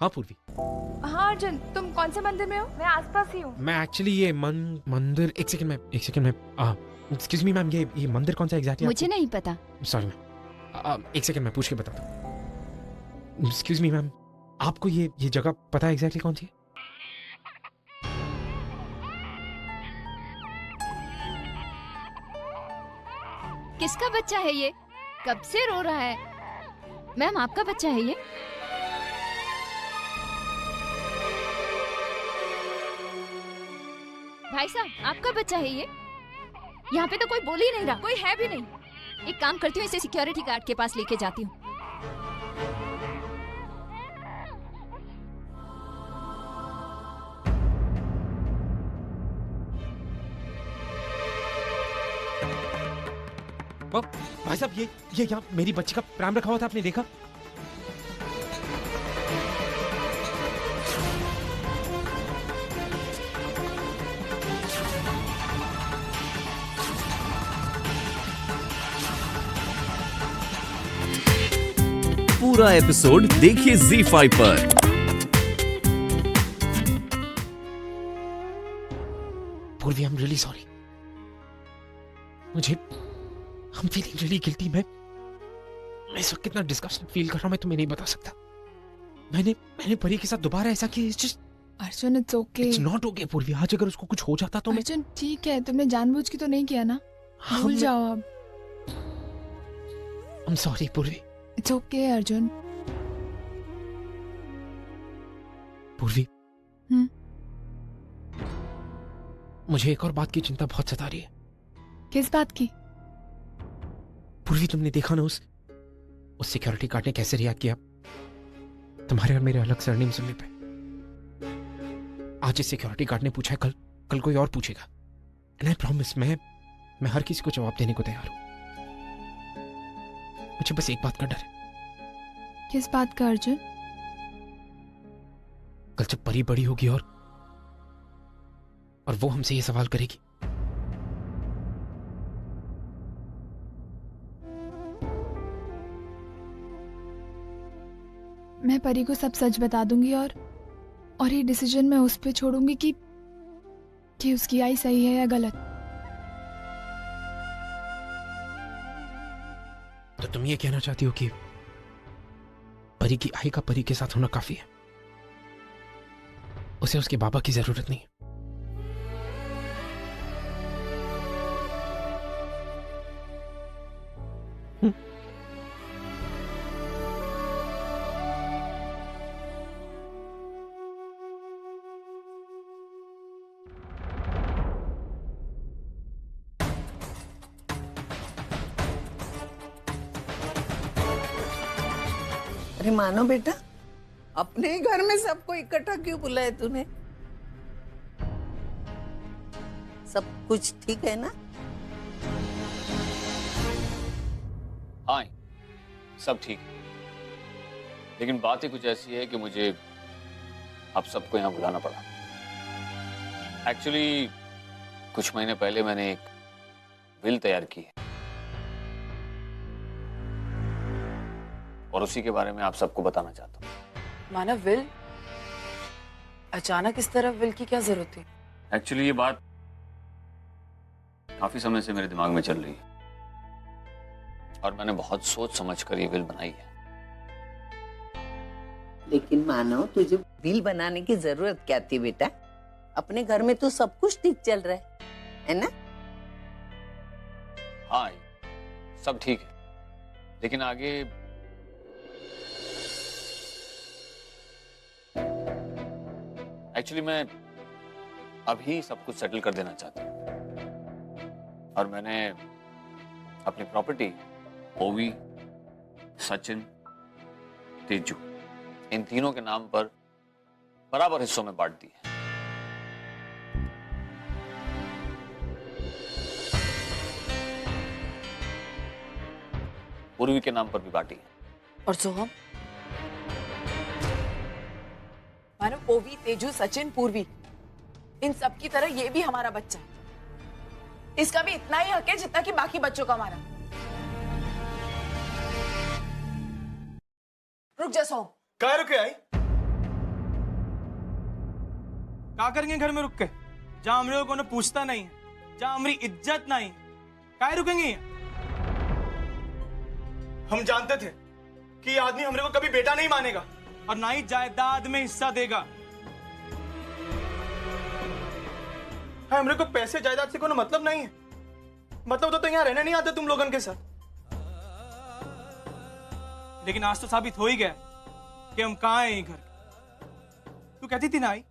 हाँ पूर्वी। हाँ अर्जुन, तुम कौन से मंदिर में हो? मैं आसपास ही हूँ। मैं एक्चुअली ये मंदिर एक सेकंड में एक्सक्यूज मी मैम, ये मंदिर कौन सा एग्जैक्टली? मुझे नहीं पता। सॉरी मैम, एक सेकंड में पूछ के बताता हूँ। एक्सक्यूज मी मैम, आपको ये जगह पता है एग्जैक्टली कौन सी है? किसका बच्चा है ये? कब से रो रहा है? मैम आपका बच्चा है ये? भाई साहब आपका बच्चा है ये? यहाँ पे तो कोई बोल ही नहीं रहा, कोई है भी नहीं। एक काम करती हूँ, इसे सिक्योरिटी गार्ड के पास लेके जाती हूँ। भाई साहब, ये यहाँ मेरी बच्ची का प्राण रखा हुआ था, आपने देखा? पूरा एपिसोड देखिए ZEE5 पर। पूर्वी, I am really sorry. I'm feeling really guilty। मैं इस वक्त कितना डिस्गस्टेड फील कर रहा हूँ मैं तुम्हें नहीं बता सकता। मैंने परी के साथ दोबारा ऐसा किया। Arjun it's okay. It's not okay पूर्वी। आज अगर उसको कुछ हो जाता तो अर्जुन ठीक है, तुमने जानबूझ के तो नहीं किया ना? भूल जाओ अब। I'm sorry पूर्वी। It's okay Arjun. पूर्वी, मुझे एक और बात की चिंता बहुत सता रही है। किस बात की? पूर्वी, तुमने देखा ना उस सिक्योरिटी गार्ड ने कैसे रिएक्ट किया तुम्हारे और मेरे अलग सरनेम सुनने पे। आज इस सिक्योरिटी गार्ड ने पूछा है, कल कोई और पूछेगा। एंड आई प्रॉमिस, मैं हर किसी को जवाब देने को तैयार हूं। मुझे बस एक बात का डर है। किस बात का अर्जुन? कल जब परी बड़ी होगी और वो हमसे ये सवाल करेगी, मैं परी को सब सच बता दूंगी और ये डिसीजन मैं उस पे छोड़ूंगी कि उसकी आई सही है या गलत। तो तुम ये कहना चाहती हो कि परी की आई का परी के साथ होना काफी है, उसे उसके बाबा की जरूरत नहीं है? अरे मानो बेटा, अपने ही घर में सबको इकट्ठा क्यों बुलाया तूने? सब कुछ ठीक है ना? हाँ, सब ठीक है, लेकिन बात ही कुछ ऐसी है कि मुझे आप सबको यहाँ बुलाना पड़ा। एक्चुअली कुछ महीने पहले मैंने एक विल तैयार की है और उसी के बारे में आप सबको बताना चाहता हूँ। मानव, विल? अचानक इस तरह विल की क्या जरूरत थी? एक्चुअली ये बात काफी समय से मेरे दिमाग में चल रही है और मैंने बहुत सोच समझ कर ये विल बनाई है। लेकिन मानो, तुझे विल बनाने की जरूरत क्या थी बेटा? अपने घर में तो सब कुछ ठीक चल रहा है ना? हाँ, सब ठीक है, लेकिन आगे एक्चुअली मैं अभी सब कुछ सेटल कर देना चाहता हूँ और मैंने अपनी प्रॉपर्टी ओवी, सचिन, तेजू, इन तीनों के नाम पर बराबर हिस्सों में बांट दी है। पूर्वी के नाम पर भी बांटी है। और सोहम? मानव, ओवी, तेजू, सचिन, पूर्वी, इन सब की तरह ये भी हमारा बच्चा है। इसका भी इतना ही हक है जितना कि बाकी बच्चों का हमारा। रुक जा सोहम। कहाँ रुके आई? क्या करेंगे घर में रुक के, जहां हम लोगों को पूछता नहीं है, जहां हमारी इज्जत नहीं, काहे रुकेंगे यहाँ? हम जानते थे कि ये आदमी हमरे को कभी बेटा नहीं मानेगा और ना ही जायदाद में हिस्सा देगा। हमरे को पैसे जायदाद से कोई मतलब नहीं है, मतलब तो यहाँ रहने नहीं आते तुम लोगों के साथ। लेकिन आज तो साबित हो ही गया कि हम कहां हैं घर। तू कहती थी ना आई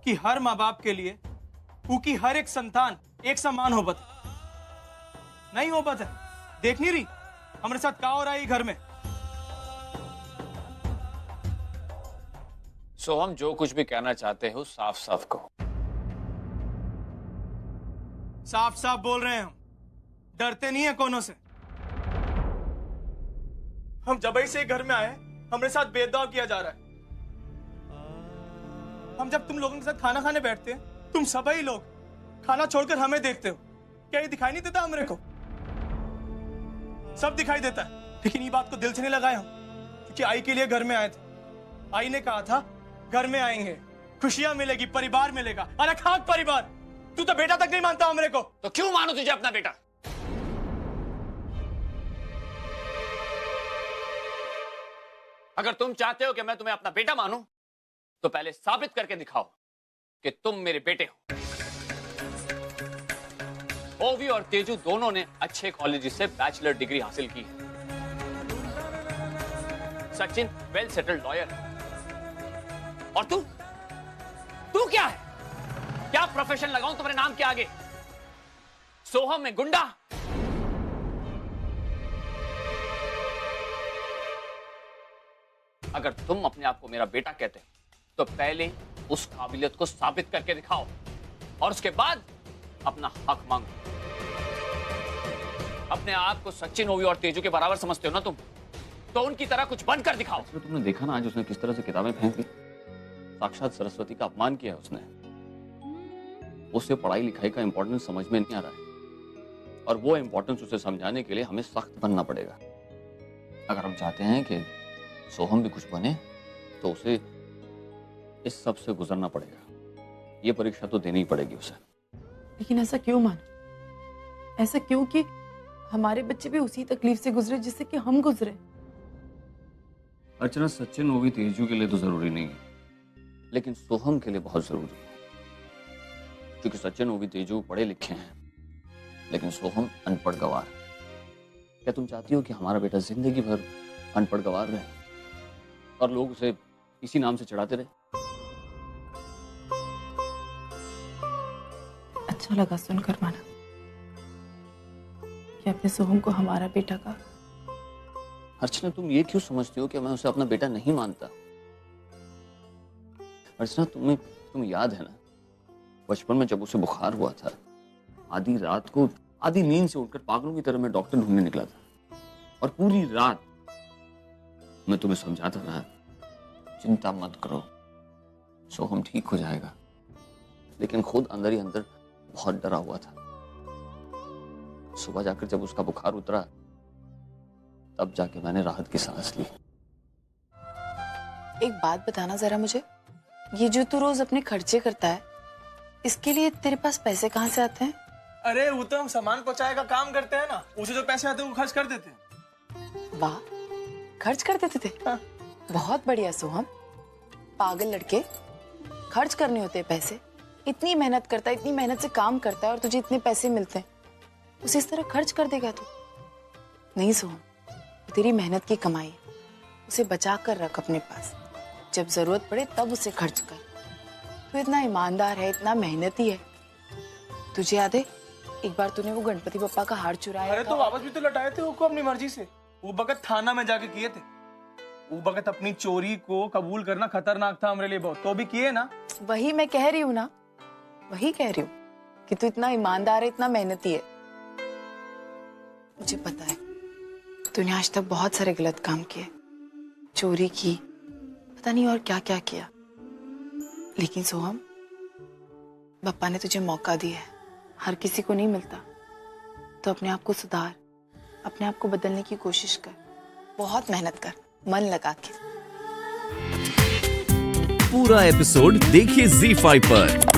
कि हर माँ बाप के लिए उनकी हर एक संतान एक समान हो बता, नहीं हो बता। देख नहीं रही हमारे साथ क्या हो रहा है घर में। सोहम, जो कुछ भी कहना चाहते हो साफ साफ कहो। साफ साफ बोल रहे हैं, हम डरते नहीं है कोनों से। हम जब ही से घर में आए हमारे साथ भेदभाव किया जा रहा है। हम जब तुम लोगों के साथ खाना खाने बैठते हैं, तुम सभी लोग खाना छोड़कर हमें देखते हो। क्या ये दिखाई नहीं देता हमरे को? सब दिखाई देता है, लेकिन ये बात को दिल से नहीं लगाए हम, क्योंकि आई के लिए घर में आए थे। आई ने कहा था घर में आएंगे, खुशियां मिलेगी, परिवार मिलेगा। अरे खाक परिवार, तू तो बेटा तक नहीं मानता हमरे को। तो क्यों मानो तुझे अपना बेटा? अगर तुम चाहते हो कि मैं तुम्हें अपना बेटा मानूं, तो पहले साबित करके दिखाओ कि तुम मेरे बेटे हो। ओवी और तेजू दोनों ने अच्छे कॉलेज से बैचलर डिग्री हासिल की है। सचिन वेल सेटल्ड लॉयर, और तू क्या है? क्या प्रोफेशन लगाऊं तुम्हारे नाम के आगे? सोहम में गुंडा? अगर तुम अपने आप को मेरा बेटा कहते हो, तो पहले उस काबिलियत को साबित करके दिखाओ, और उसके बाद अपना हक मांगो। अपने आप को सचिन, ओवी और तेजू के बराबर समझते हो ना तुम, तो उनकी तरह कुछ बनकर दिखाओ। तुमने देखा ना आज उसने किस तरह से किताबें फेंक दी। साक्षात सरस्वती का अपमान किया है उसने। उसे पढ़ाई लिखाई का इंपॉर्टेंस समझ में नहीं आ रहा है, और वो इंपॉर्टेंस उसे समझाने के लिए हमें सख्त बनना पड़ेगा। अगर हम चाहते हैं कि सोहम भी कुछ बने, तो उसे इस सब से गुजरना पड़ेगा। ये परीक्षा तो देनी ही पड़ेगी उसे। लेकिन ऐसा क्यों मानो? ऐसा क्यों कि हमारे बच्चे भी उसी तकलीफ से गुजरे जिससे कि हम गुजरे? अर्चना, सचिन ओवी तेजू के लिए तो जरूरी नहीं है, लेकिन सोहम के लिए बहुत जरूरी है। क्योंकि सचिन ओवी तेजू पढ़े लिखे हैं, लेकिन सोहम अनपढ़ गवार। क्या तुम चाहती हो कि हमारा बेटा जिंदगी भर अनपढ़ गवार रहे और लोग उसे इसी नाम से चढ़ाते रहे? अच्छा लगा सुनकर माना कि अपने सोहम को हमारा बेटा का। अर्चना, तुम ये क्यों समझती हो कि मैं उसे अपना बेटा नहीं मानता? अर्चना, तुम्हें याद है ना, बचपन में जब उसे बुखार हुआ था, आधी रात को आधी नींद से उठकर पागलों की तरह मैं डॉक्टर ढूंढने निकला था, और पूरी रात मैं तुम्हें समझाता रहा, चिंता मत करो, सोहम ठीक हो जाएगा। लेकिन खुद अंदर ही अंदर बहुत डरा हुआ था। सुबह जाकर जब उसका बुखार उतरा, तब जाके मैंने राहत की सांस ली। एक बात बताना जरा मुझे, ये जो तू रोज अपने खर्चे करता है, इसके लिए तेरे पास पैसे कहाँ से आते हैं? अरे वो तो हम सामान पहुंचाए का काम करते हैं ना, उसे जो पैसे आते हैं वो खर्च कर देते हैं। वाह, खर्च कर देते थे? हाँ। बहुत बढ़िया सोहम, पागल लड़के, खर्च करने होते हैं पैसे। इतनी मेहनत करता है, इतनी मेहनत से काम करता है, और तुझे इतने पैसे मिलते हैं, उसे इस तरह खर्च कर देगा तू? नहीं सोहम, तेरी मेहनत की कमाई है, उसे बचा कर रख अपने पास, जब जरूरत पड़े तब उसे खर्च कर। तू इतना ईमानदार है, इतना मेहनती है। तुझे याद है एक बार तूने वो गणपति बप्पा का हार चुराया? अरे तो वापस भी तो लौटाए थे वो अपनी मर्जी से। वो बगत थाना में जाके किए थे। वो बगत अपनी चोरी को कबूल करना खतरनाक था हमारे लिए बहुत, तो भी किए ना। वही मैं कह रही हूँ ना, वही कह रही हूँ कि तू इतना ईमानदार है, इतना मेहनती है। मुझे पता है तूने आज तक बहुत सारे गलत काम किए, चोरी की, पता नहीं और क्या क्या किया, लेकिन सोहम, बप्पा ने तुझे मौका दिया है, हर किसी को नहीं मिलता। तो अपने आप को सुधार, अपने आप को बदलने की कोशिश कर, बहुत मेहनत कर, मन लगा के। पूरा एपिसोड देखिए ZEE5 पर।